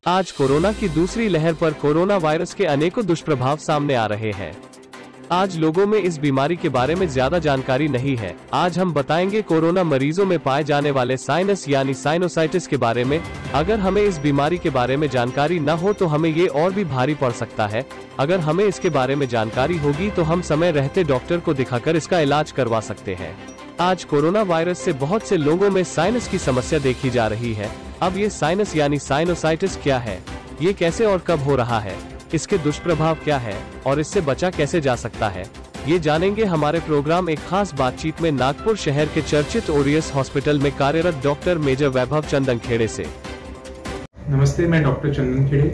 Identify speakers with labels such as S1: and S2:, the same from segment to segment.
S1: आज कोरोना की दूसरी लहर पर कोरोना वायरस के अनेकों दुष्प्रभाव सामने आ रहे हैं। आज लोगों में इस बीमारी के बारे में ज्यादा जानकारी नहीं है। आज हम बताएंगे कोरोना मरीजों में पाए जाने वाले साइनस यानी साइनोसाइटिस के बारे में। अगर हमें इस बीमारी के बारे में जानकारी न हो तो हमें ये और भी भारी पड़ सकता है। अगर हमें इसके बारे में जानकारी होगी तो हम समय रहते डॉक्टर को दिखाकर इसका इलाज करवा सकते हैं। आज कोरोना वायरस से बहुत से लोगों में साइनस की समस्या देखी जा रही है। अब ये साइनस यानी साइनोसाइटिस क्या है, ये कैसे और कब हो रहा है, इसके दुष्प्रभाव क्या है और इससे बचा कैसे जा सकता है, ये जानेंगे हमारे प्रोग्राम एक खास बातचीत में नागपुर शहर के चर्चित ओरियस हॉस्पिटल में कार्यरत डॉक्टर मेजर वैभव चंदन खेड़े से।
S2: नमस्ते, मैं डॉक्टर चंदन खेड़े,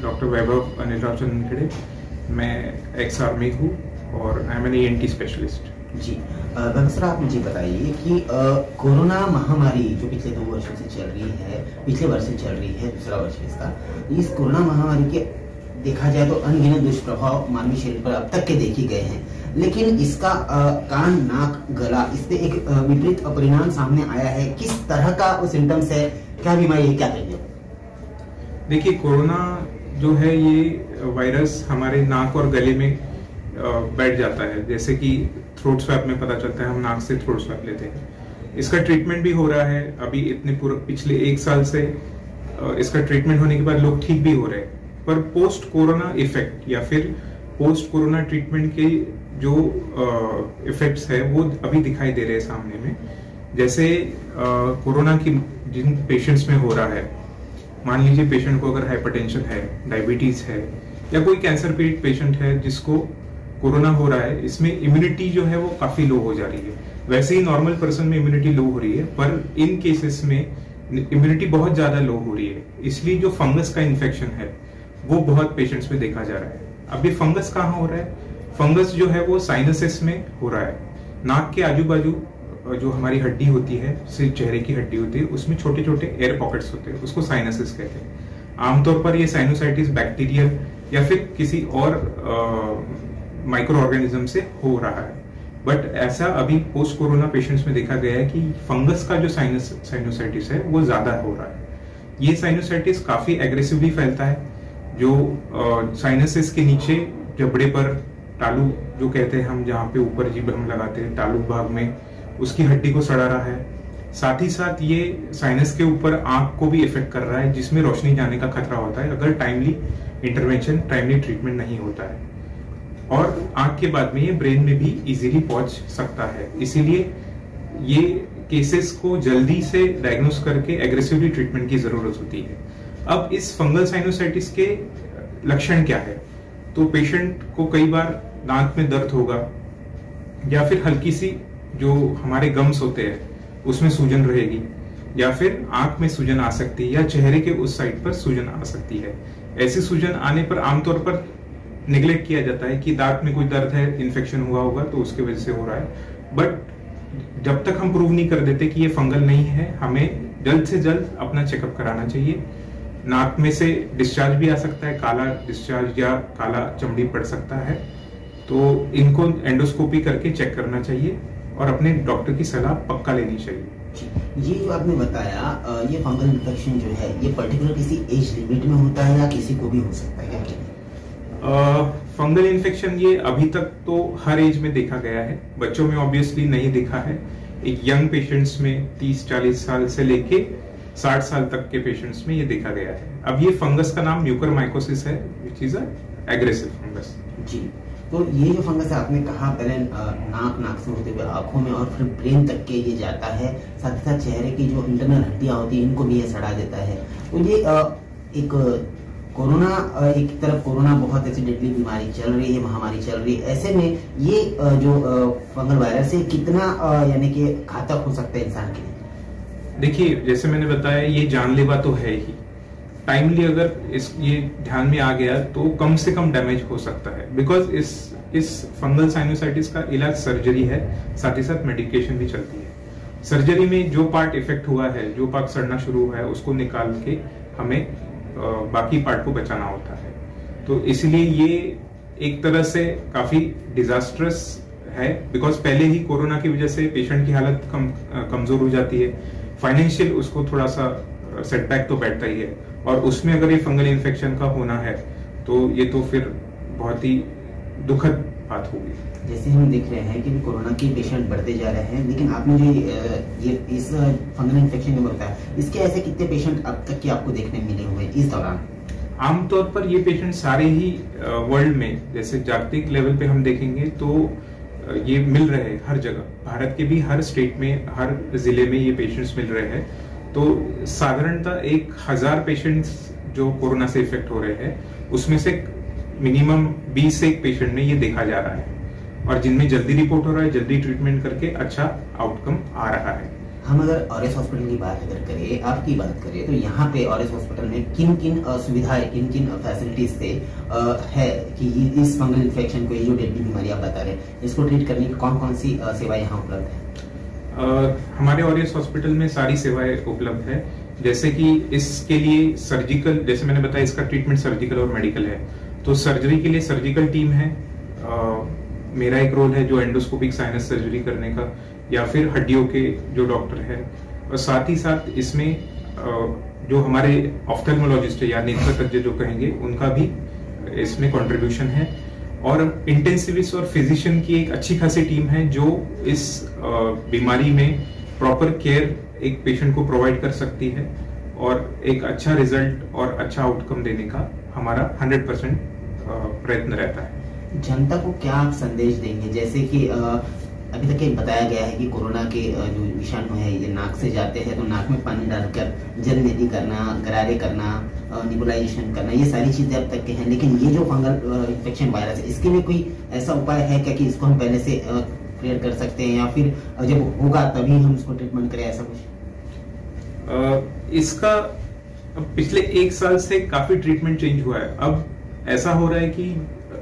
S2: डॉक्टर वैभव अनिलराव चंदन खेड़े। मैं एक्स आर्मी हूँ और I am an ENT specialist.
S3: जी सर, आप मुझे बताइए कि कोरोना महामारी जो पिछले 2 वर्षों से चल रही है, पिछले वर्ष से चल रही है, दूसरा वर्ष इसका, इस कोरोना महामारी के देखा जाए तो अनगिनत दुष्प्रभाव मानवीय शरीर पर अब तक के देखे गए हैं, लेकिन इसका कान, नाक, गला, इससे एक विपरीत परिणाम सामने आया है। किस तरह का वो सिम्टम्स है, क्या बीमारी है, क्या कहेंगे?
S2: देखिए, कोरोना जो है ये वायरस हमारे नाक और गले में बैठ जाता है। जैसे कि थ्रोट स्वैप में पता चलता है, हम नाक से थ्रोट स्वैप लेते हैं। इसका ट्रीटमेंट भी हो रहा है अभी इतने पिछले 1 साल से। इसका ट्रीटमेंट होने के बाद लोग ठीक भी हो रहे हैं, पर पोस्ट कोरोना इफेक्ट या फिर पोस्ट कोरोना ट्रीटमेंट के जो इफेक्ट्स है वो अभी दिखाई दे रहे हैं सामने में। जैसे कोरोना की जिन पेशेंट्स में हो रहा है, मान लीजिए पेशेंट को अगर हाइपरटेंशन है, डायबिटीज है या कोई कैंसर पीड़ित पेशेंट है जिसको कोरोना हो रहा है, इसमें इम्यूनिटी जो है वो काफी लो हो जा रही है। वैसे ही नॉर्मल पर्सन में इम्यूनिटी लो हो रही है, पर इन केसेस में इम्यूनिटी बहुत ज्यादा लो हो रही है। इसलिए जो फंगस का इन्फेक्शन है वो बहुत पेशेंट्स में देखा जा रहा है। अब ये फंगस कहाँ हो रहा है? फंगस जो है वो साइनसेस में हो रहा है। नाक के आजू बाजू जो हमारी हड्डी होती है, सिर्फ चेहरे की हड्डी होती है, उसमें छोटे छोटे एयर पॉकेट्स होते हैं, उसको साइनसेस कहते हैं। आमतौर पर ये साइनोसाइटिस बैक्टीरियल या फिर किसी और माइक्रो ऑर्गेनिज्म से हो रहा है, बट ऐसा अभी पोस्ट कोरोना पेशेंट्स में देखा गया है कि फंगस का जो साइनोसाइटिस है वो ज्यादा हो रहा है। ये साइनोसाइटिस काफी एग्रेसिवली फैलता है। जो साइनसेस के नीचे जबड़े पर तालु जो कहते हैं हम, जहाँ पे ऊपर जीभ हम लगाते हैं, तालु भाग में उसकी हड्डी को सड़ा रहा है। साथ ही साथ ये साइनस के ऊपर आंख को भी इफेक्ट कर रहा है, जिसमें रोशनी जाने का खतरा होता है अगर टाइमली इंटरवेंशन, टाइमली ट्रीटमेंट नहीं होता है। और आंख के बाद में ये ब्रेन में भी इजीली पहुंच सकता है। इसीलिए ये केसेस को जल्दी से डायग्नोस करके एग्रेसिवली ट्रीटमेंट की जरूरत होती है। अब इस फंगल साइनोसाइटिस के लक्षण क्या है? तो पेशेंट को कई बार दांत में दर्द होगा, या फिर हल्की सी जो हमारे गम्स होते हैं उसमें सूजन रहेगी, या फिर आंख में सूजन आ सकती है, या चेहरे के उस साइड पर सूजन आ सकती है। ऐसी सूजन आने पर आमतौर पर निगलेक्ट किया जाता है कि दांत में कोई दर्द है, इन्फेक्शन हुआ होगा तो उसके वजह से हो रहा है। बट जब तक हम प्रूव नहीं कर देते कि ये फंगल नहीं है, हमें जल्द से जल्द अपना चेकअप कराना चाहिए। नाक में से डिस्चार्ज भी आ सकता है, काला डिस्चार्ज या काला चमड़ी पड़ सकता है, तो इनको एंडोस्कोपी करके चेक करना चाहिए और अपने डॉक्टर की सलाह पक्का लेनी चाहिए।
S3: ये जो आपने बताया, ये फंगल इन्फेक्शन जो है ये पर्टिकुलर किसी एज लिमिट में होता है या किसी को भी हो सकता है, क्या?
S2: फंगल इन्फेक्शन ये अभी तक तो हर एज में देखा गया है। बच्चों में ऑब्वियसली नहीं देखा है। एक यंग पेशेंट्स में 30-40 साल से लेके 60 साल तक के पेशेंट्स में ये देखा गया है। अब ये फंगस का नाम म्यूकरमाइकोसिस है, विच इज एग्रेसिव फंगस।
S3: जी, तो ये जो फंगस है, आपने कहा पहले नाक से होते हुए आंखों में और फिर ब्रेन तक के ये जाता है, साथ ही साथ चेहरे की जो इंटरनल हड्डियां होती है इनको भी ये सड़ा देता है। तो ये एक कोरोना, एक तरफ कोरोना बहुत ऐसी डेडली बीमारी चल रही है, महामारी चल रही है, ऐसे में ये जो फंगल वायरस है कितना यानी कि घातक हो सकता है इंसान के लिए?
S2: देखिए, जैसे मैंने बताया, ये जानलेवा तो है ही। टाइमली अगर ये ध्यान में आ गया तो कम से कम डैमेज हो सकता है। बिकॉज इस फंगल साइनोसाइटिस का इलाज सर्जरी है, साथ ही साथ मेडिकेशन भी चलती है। सर्जरी में जो पार्ट इफेक्ट हुआ है, जो पार्ट सड़ना शुरू हुआ है, उसको निकाल के हमें बाकी पार्ट को बचाना होता है। तो इसलिए ये एक तरह से काफी डिजास्ट्रस है, बिकॉज पहले ही कोरोना की वजह से पेशेंट की हालत कमजोर हो जाती है, फाइनेंशियल उसको थोड़ा सा सेटबैक तो बैठता ही है, और उसमें अगर ये फंगल इन्फेक्शन का होना है तो ये तो फिर बहुत ही दुखद बात होगी।
S3: जैसे हम देख रहे हैं कि कोरोना के पेशेंट बढ़ते जा रहे हैं, लेकिन आपने जो ये इस फंगल इन्फेक्शन का बताया, इसके ऐसे कितने पेशेंट अब तक के आपको देखने मिले हुए इस दौरान?
S2: आमतौर पर ये पेशेंट सारे ही वर्ल्ड में, जैसे जागतिक लेवल पे हम देखेंगे तो ये मिल रहे हैं हर जगह, भारत के भी हर स्टेट में, हर जिले में ये पेशेंट्स मिल रहे हैं। तो साधारणतः 1000 पेशेंट्स जो कोरोना से इफेक्ट हो रहे हैं, उसमें से मिनिमम 20 से 1 पेशेंट में ये देखा जा रहा है, और जिनमें जल्दी रिपोर्ट हो रहा है, जल्दी ट्रीटमेंट करके अच्छा आउटकम आ रहा है।
S3: हम अगर ऑरेस हॉस्पिटल की बात अगर करें, आपकी बात करें, तो यहाँ पे ऑरेस हॉस्पिटल में किन किन सुविधाएं, किन किन फैसिलिटीज से है कि इस फंगल इन्फेक्शन को, ये जो डेडली बीमारी आप बता रहे हैं, इसको ट्रीट करने की कौन कौन सी सेवाएं यहाँ उपलब्ध है?
S2: हमारे ऑरेस हॉस्पिटल में सारी सेवाएं उपलब्ध है। जैसे कि इसके लिए सर्जिकल, जैसे मैंने बताया, इसका ट्रीटमेंट सर्जिकल और मेडिकल है, तो सर्जरी के लिए सर्जिकल टीम है। मेरा एक रोल है जो एंडोस्कोपिक साइनस सर्जरी करने का, या फिर हड्डियों के जो डॉक्टर है, और साथ ही साथ इसमें जो हमारे ऑफ्थेल्मोलॉजिस्ट है या नेत्र तज्ञ जो कहेंगे, उनका भी इसमें कंट्रीब्यूशन है। और इंटेंसिविस्ट और फिजिशियन की एक अच्छी खासी टीम है जो इस बीमारी में प्रॉपर केयर एक पेशेंट को प्रोवाइड कर सकती है, और एक अच्छा रिजल्ट और अच्छा आउटकम देने का हमारा 100% प्रयत्न रहता है।
S3: जनता को क्या आप संदेश देंगे? जैसे कि अभी तक ये बताया गया है कि कोरोना के जो विषाणु है ये नाक से जाते हैं, तो नाक में पानी डालकर जलनेती करना, गरारे करना, निबुलाइजेशन करना, ये सारी चीजें अब तक के हैं, लेकिन ये जो फंगल इन्फेक्शन वायरस है, इसके लिए कोई ऐसा उपाय है क्या कि इसको हम पहले से क्लियर कर सकते हैं, या फिर जब होगा तभी हम इसको ट्रीटमेंट करें, ऐसा कुछ?
S2: इसका पिछले 1 साल से काफी ट्रीटमेंट चेंज हुआ है। अब ऐसा हो रहा है कि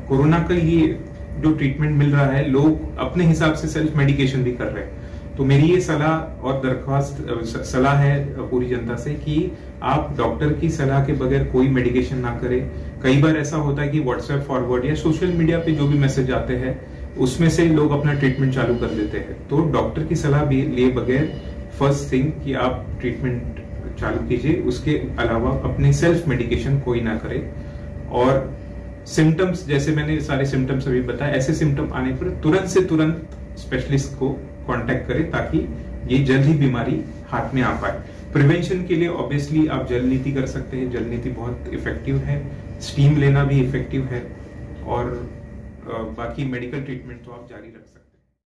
S2: कोरोना का ये जो ट्रीटमेंट मिल रहा है, लोग अपने हिसाब से सेल्फ मेडिकेशन भी कर रहे हैं। तो मेरी ये सलाह और दरख्वास्त सलाह है पूरी जनता से कि आप डॉक्टर की सलाह के बगैर कोई मेडिकेशन ना करें। कई बार ऐसा होता है कि व्हाट्सएप फॉरवर्ड या सोशल मीडिया पे जो भी मैसेज आते हैं, उसमें से लोग अपना ट्रीटमेंट चालू कर देते हैं। तो डॉक्टर की सलाह भी लिए बगैर फर्स्ट थिंग कि आप ट्रीटमेंट चालू कीजिए, उसके अलावा अपने सेल्फ मेडिकेशन कोई ना करे। और सिम्टम्स, जैसे मैंने सारे सिम्टम्स अभी बताए, ऐसे सिम्टम आने पर तुरंत से तुरंत स्पेशलिस्ट को कांटेक्ट करें, ताकि ये जल्द ही बीमारी हाथ में आ पाए। प्रिवेंशन के लिए ऑब्वियसली आप जल नीति कर सकते हैं, जल नीति बहुत इफेक्टिव है, स्टीम लेना भी इफेक्टिव है, और बाकी मेडिकल ट्रीटमेंट तो आप जारी रख सकते हैं।